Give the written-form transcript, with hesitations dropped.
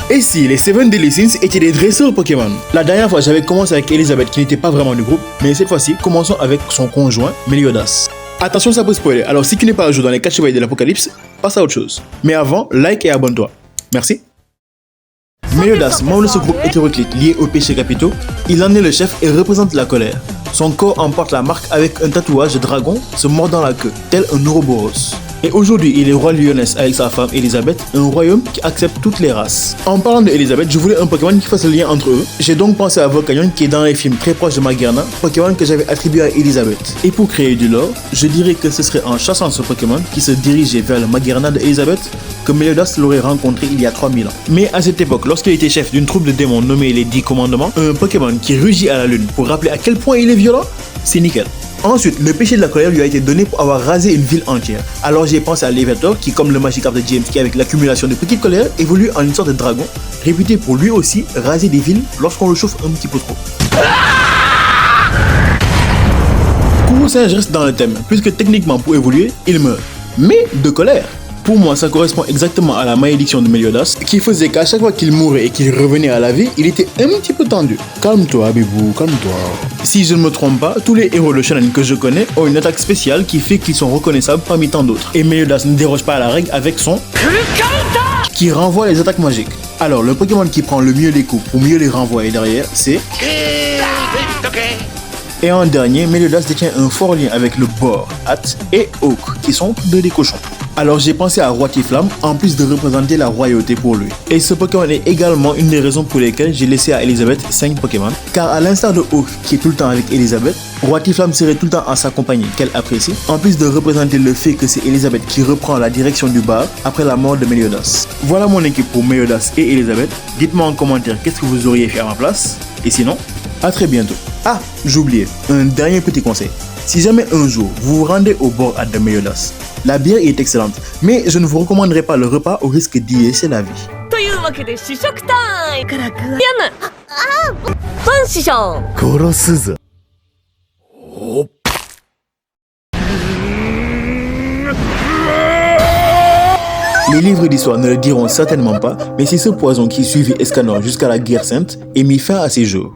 Et si les Seven Deadly Sins étaient des dresseurs Pokémon? La dernière fois, j'avais commencé avec Elisabeth qui n'était pas vraiment du groupe, mais cette fois-ci, commençons avec son conjoint, Meliodas. Attention, ça peut spoiler, alors si tu n'es pas à jour dans les 4 chevaliers de l'Apocalypse, passe à autre chose. Mais avant, like et abonne-toi. Merci. Meliodas, membre de ce groupe hétéroclite lié aux péchés capitaux, il en est le chef et représente la colère. Son corps en porte la marque avec un tatouage de dragon se mordant la queue, tel un Ouroboros. Et aujourd'hui, il est roi Lyonesse avec sa femme Elisabeth, un royaume qui accepte toutes les races. En parlant de Elisabeth, je voulais un Pokémon qui fasse le lien entre eux. J'ai donc pensé à Volcanion qui est dans les films très proche de Magearna, Pokémon que j'avais attribué à Elisabeth. Et pour créer du lore, je dirais que ce serait en chassant ce Pokémon qui se dirigeait vers le Magearna de Elisabeth que Meliodas l'aurait rencontré il y a 3000 ans. Mais à cette époque, lorsqu'il était chef d'une troupe de démons nommée les 10 commandements, un Pokémon qui rugit à la lune pour rappeler à quel point il est violent, c'est nickel. Ensuite, le péché de la colère lui a été donné pour avoir rasé une ville entière. Alors j'ai pensé à Levator qui, comme le Magikarp de James qui avec l'accumulation de petites colères, évolue en une sorte de dragon, réputé pour lui aussi raser des villes lorsqu'on le chauffe un petit peu trop. Courroucéage reste dans le thème, puisque techniquement pour évoluer, il meurt. Mais de colère. Pour moi, ça correspond exactement à la malédiction de Meliodas, qui faisait qu'à chaque fois qu'il mourait et qu'il revenait à la vie, il était un petit peu tendu. Calme-toi, bébou, calme-toi. Si je ne me trompe pas, tous les héros de shonen que je connais ont une attaque spéciale qui fait qu'ils sont reconnaissables parmi tant d'autres. Et Meliodas ne déroge pas à la règle avec son qui renvoie les attaques magiques. Alors, le Pokémon qui prend le mieux les coups pour mieux les renvoyer derrière, c'est... Et en dernier, Meliodas détient un fort lien avec le Boar, Hat et Hawk, qui sont tous deux des cochons. Alors j'ai pensé à Roi Tiflam en plus de représenter la royauté pour lui. Et ce Pokémon est également une des raisons pour lesquelles j'ai laissé à Elisabeth 5 Pokémon. Car à l'instar de Hawk qui est tout le temps avec Elisabeth, Roi Tiflam serait tout le temps en sa compagnie qu'elle apprécie. En plus de représenter le fait que c'est Elisabeth qui reprend la direction du bar après la mort de Meliodas. Voilà mon équipe pour Meliodas et Elisabeth. Dites-moi en commentaire qu'est-ce que vous auriez fait à ma place. Et sinon, à très bientôt. Ah, j'oubliais, un dernier petit conseil. Si jamais un jour vous vous rendez au bord de Meliodas, la bière est excellente, mais je ne vous recommanderai pas le repas au risque d'y laisser la vie. Les livres d'histoire ne le diront certainement pas, mais c'est ce poison qui suivit Escanor jusqu'à la guerre sainte et mit fin à ses jours.